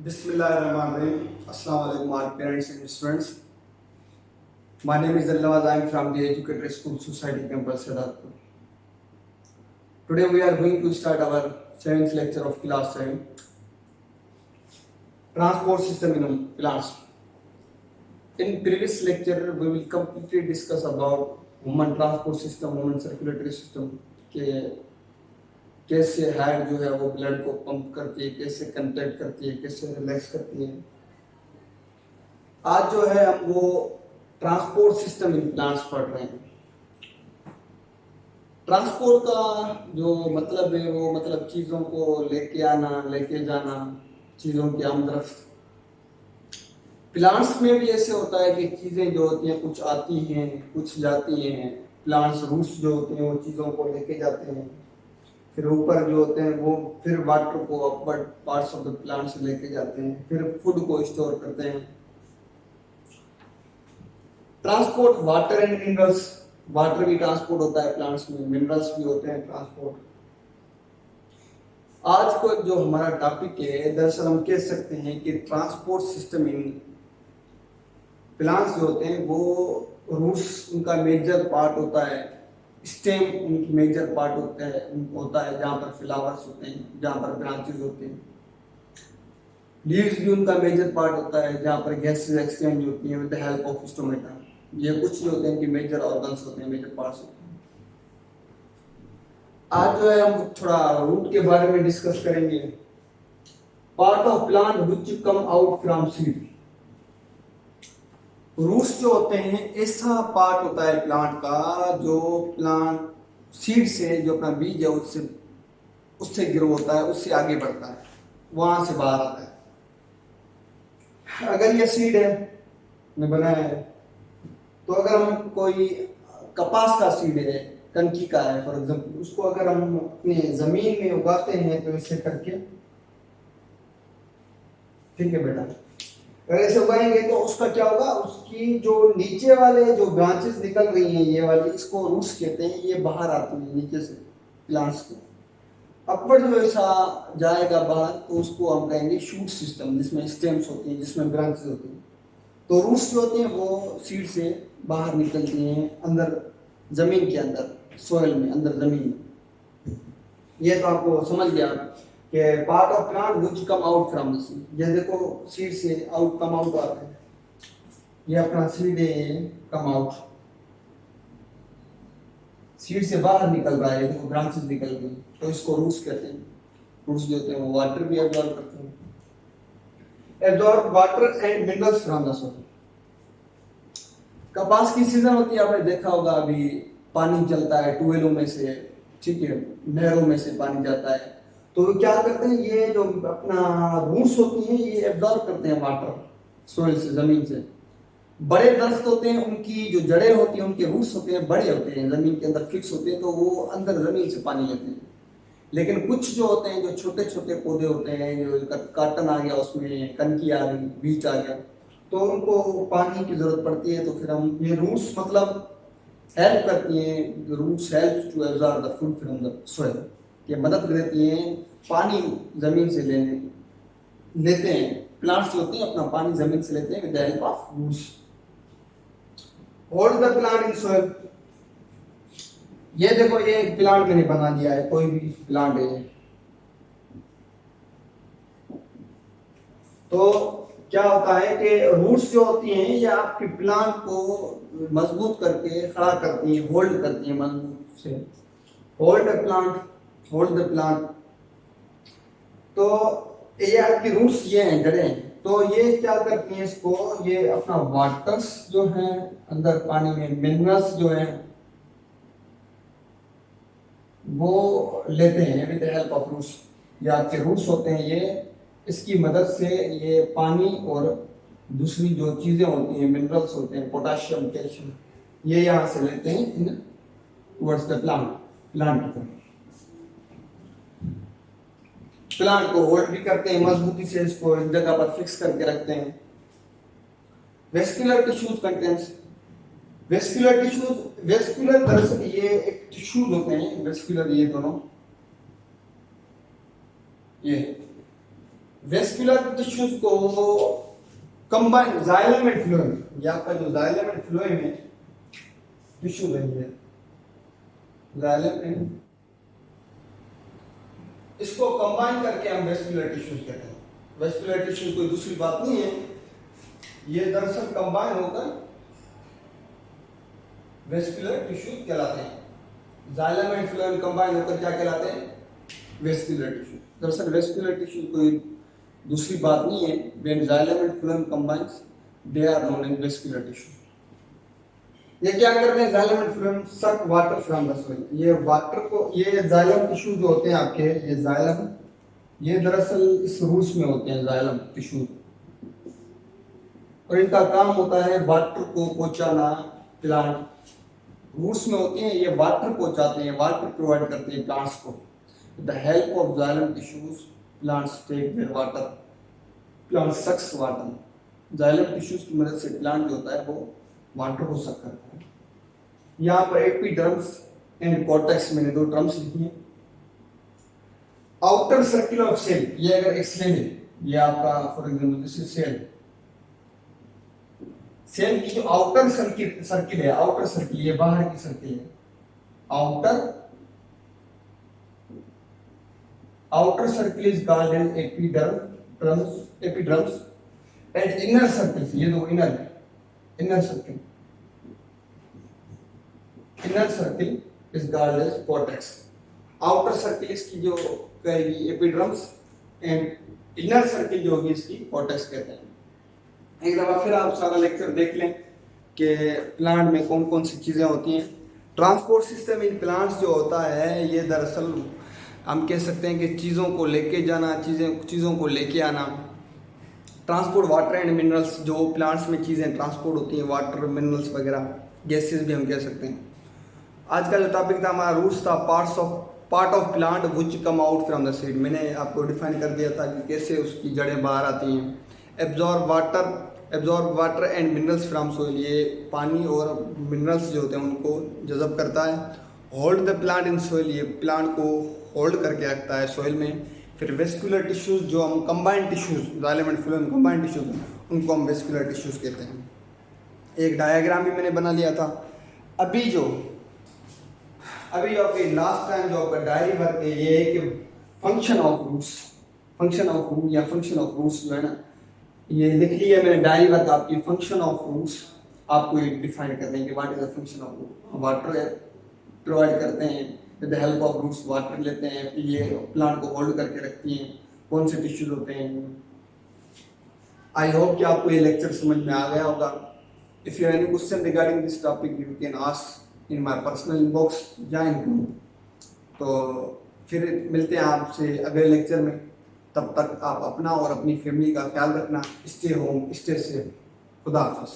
Bismillahirrahmanirrahim. Assalamu alaikum, our parents and students. My name is Alnawaz. I am from the Educator School Society campus, Sadatpur. Today we are going to start our 7th lecture of class 7. Transport system in plants. In previous lecture, we will completely discuss about human transport system, human circulatory system. कैसे heart जो है वो blood को pump करती है, कैसे contract करती है, कैसे रिलैक्स करती है। आज जो है हम वो ट्रांसपोर्ट सिस्टम इन प्लांट्स पढ़ रहे हैं। ट्रांसपोर्ट का जो मतलब है वो मतलब चीजों को लेके आना, लेके जाना, चीजों की आमदरफ्त। प्लांट्स में भी ऐसे होता है कि चीजें जो होती हैं कुछ आती हैं कुछ जाती हैं। प्लांट्स रूट्स जो होते हैं वो चीजों को लेके जाते हैं, फिर ऊपर जो होते हैं वो फिर वाटर को upward parts of the plant से लेके जाते हैं, फिर फूड को स्टोर करते हैं। Transport water and minerals, water भी ट्रांसपोर्ट होता है प्लांट्स में, मिनरल्स भी होते हैं ट्रांसपोर्ट। आज को जो हमारा टॉपिक है, दरअसल हम कह सकते हैं कि ट्रांसपोर्ट सिस्टम इन प्लांट्स जो होते हैं वो रूट्स उनका मेजर पार्ट होता है, स्टेम उनकी मेजर पार्ट होता है जहाँ पर फ्लावर्स होते हैं, जहाँ पर ब्रांचेस होते हैं। लीव्स भी उनका मेजर पार्ट होता है जहाँ पर गैसेस एक्सचेंज होती हैं with the help of stomata. ये कुछ जो होते हैं कि मेजर ऑर्गन्स होते हैं, मेजर पार्ट्स होते हैं। आज जो है हम थोड़ा रूट के बारे में डिस्कस करेंगे। Part of plant which come out from seed. Roots जो होते हैं ऐसा पार्ट होता है प्लांट का जो प्लांट सीड से, जो अपना बीज है उससे ग्रो होता है, उससे आगे बढ़ता है, वहां से बाहर आता है। अगर ये सीड है मैं बनाया है, तो अगर हम कोई कपास का सीड है, कनकी का है फॉर एग्जाम्पल, उसको अगर हम अपने जमीन में उगाते हैं तो ऐसे करके, ठीक है बेटा, अगर ऐसे उगाएंगे तो उसका क्या होगा, उसकी जो नीचे वाले जो ब्रांचेस निकल रही हैं ये वाली, इसको रूट्स कहते हैं, ये बाहर आती है नीचे से प्लांट्स के। अपवर्ड जो ऐसा जाएगा बाहर तो उसको हम कहेंगे शूट सिस्टम, जिसमें स्टेम्स होती हैं, जिसमें ब्रांचेस होती हैं। तो रूट्स जो होते हैं वो सीड से बाहर निकलती हैं अंदर जमीन के अंदर, सोयल में, अंदर जमीन में। ये तो आपको समझ गया कि part of plant which come out from the seed. ये देखो सीड से आउट कम आउट आता है, ये अपना सीड है कम आउट, सीड से बाहर निकल रहा है, देखो ब्रांचेस निकल गई, तो इसको रूट्स कहते हैं। रूट्स जो होते हैं वो वाटर भी एब्जॉर्ब करते हैं, absorb water and minerals from the soil. कपास की सीजन होती है, आपने देखा होगा, अभी पानी चलता है ट्यूबवेलों में से, ठीक है, नहरों में से पानी जाता है, तो क्या करते हैं, ये जो अपना रूट्स होती हैं ये एब्जॉर्ब करते हैं वाटर सोइल से, जमीन से। बड़े दरख्त होते हैं, उनकी जो जड़ें होती हैं, उनके रूट्स होते हैं, बड़े होते हैं, जमीन के अंदर फिक्स होते हैं, तो वो अंदर जमीन से पानी लेते हैं। लेकिन कुछ जो होते हैं, जो छोटे छोटे पौधे होते हैं, जो काटन आ गया, उसमें कनकी आ गई, बीज आ गया, तो उनको पानी की जरूरत पड़ती है। तो फिर हम ये रूट्स मतलब हेल्प करती हैं, roots help to absorb the food from the soil, ये मदद देती हैं पानी जमीन से लेते हैं। प्लांट्स जो होते हैं अपना पानी जमीन से लेते हैं with the help of roots. Hold the plant in soil. ये देखो, ये एक प्लांट मैंने बना दिया है, कोई भी प्लांट है, तो क्या होता है कि रूट्स जो होती हैं ये आपके प्लांट को मजबूत करके खड़ा करती हैं, होल्ड करती हैं मजबूत से। Hold the plant, hold the plant. तो ये आपकी रूट्स ये हैं, जड़ें, तो ये क्या करती हैं इसको, ये अपना वाटर्स जो है अंदर पानी में, मिनरल्स जो है वो लेते हैं with the help of roots. ये आपके रूट्स होते हैं, ये इसकी मदद से ये पानी और दूसरी जो चीजें होती हैं, मिनरल्स होते हैं, पोटाशियम, कैल्शियम, ये यहाँ से लेते हैं इन टुवर्ड्स द प्लांट की तरफ। प्लांट को होल्ड भी करते हैं मजबूती से, इसको एक जगह पर फिक्स करके रखते हैं। Vascular tissues contents, vascular tissues, vascular दरअसल ये एक टिश्यूज होते हैं, वेस्कुलर, ये दोनों, ये वेस्कुलर टिश्यूज को कंबाइन जाइलम एंड फ्लोएम, ये आपका जो जाइलम एंड फ्लोएम है टिश्यू है ये जाइलम एंड, इसको कंबाइन करके हम वेस्कुलर टिश्यूज कहते हैं। वेस्कुलर टिश्यू कोई दूसरी बात नहीं है, ये दरअसल कंबाइन होकर वेस्कुलर टिश्यूज कहलाते हैं। जाइलम एंड फ्लोएम कंबाइन होकर क्या कहलाते हैं? Vascular tissue. दरअसल वेस्कुलर टिश्यू कोई दूसरी बात नहीं है, when xylem and phloem combines they are known as vascular tissue. ये क्या करते हैं? Xylem and phloem suck water from the soil, ये वाटर को, ये जाइलम टिश्यू जो होते हैं आपके, ये जाइलम, ये दरअसल इस रूट्स में होते हैं जाइलम टिश्यू, और इनका काम होता है वाटर को पहुंचाना। प्लांट रूट्स में होते हैं, ये वाटर पहुंचाते हैं, वाटर प्रोवाइड करते हैं प्लांट्स को। The help of xylem tissues plants take their water, plant sucks water. Xylem tissues की मदद से प्लांट जो होता है वो वाटर को सक करता है। यहाँ पर एपिडर्म्स एंड कॉर्टेक्स, मैंने दो टर्म्स लिखी हैं। आउटर सर्किल ऑफ सेल, ये अगर एक सेल है, ये आपका for example this is cell, cell की जो आउटर सर्किल है, आउटर सर्किल, ये बाहर की सर्किल है, outer circle is called as epidermis and inner circle, ये दो इनर है, inner circle is called as cortex. Outer circle इसकी जो कहेगी एपिडर्म्स, एंड इनर सर्किल जो होगी इसकी कॉर्टेक्स कहते हैं। एक दफा फिर आप सारा लेक्चर देख लें कि प्लांट में कौन कौन सी चीज़ें होती हैं। ट्रांसपोर्ट सिस्टम इन प्लांट्स जो होता है, ये दरअसल हम कह सकते हैं कि चीज़ों को लेके जाना, चीज़ों को लेके आना। ट्रांसपोर्ट वाटर एंड मिनरल्स, जो प्लांट्स में चीज़ें ट्रांसपोर्ट होती हैं, वाटर, मिनरल्स वगैरह, गैसेस भी हम कह सकते हैं। आज का जो टॉपिक था हमारा रूट्स था, part of plant which come out from the seed. मैंने आपको डिफाइन कर दिया था कि कैसे उसकी जड़ें बाहर आती हैं। Absorb water and minerals from soil, ये पानी और मिनरल्स जो होते हैं उनको जज़ब करता है। Hold the plant in soil, ये प्लांट को होल्ड करके रखता है सोइल में। फिर वेस्कुलर टिश्यूज, जो हम combined tissues, xylem and phloem combined tissues, उनको हम वेस्कुलर टिश्यूज कहते हैं। एक डायग्राम भी मैंने बना लिया था। अभी जो आपके लास्ट टाइम जो आपका डायरी वर्क है, ये है कि फंक्शन ऑफ रूट्स जो है ना, ये लिख लिया मैंने डायरी वर्क आपकी। फंक्शन ऑफ रूट्स आपको ये डिफाइन कर देंगे, what is the function of root. Water provide करते हैं, with the help of roots water लेते हैं, फिर ये प्लांट को होल्ड करके रखती हैं। कौन से टिश्यूज होते हैं। आई होप कि आपको ये लेक्चर समझ में आ गया होगा। If you have any question regarding this topic you can ask in my personal inbox या इन ग्रुप। तो फिर मिलते हैं आपसे अगले लेक्चर में। तब तक आप अपना और अपनी फैमिली का ख्याल रखना। Stay home, stay safe. खुदा हाफिज़।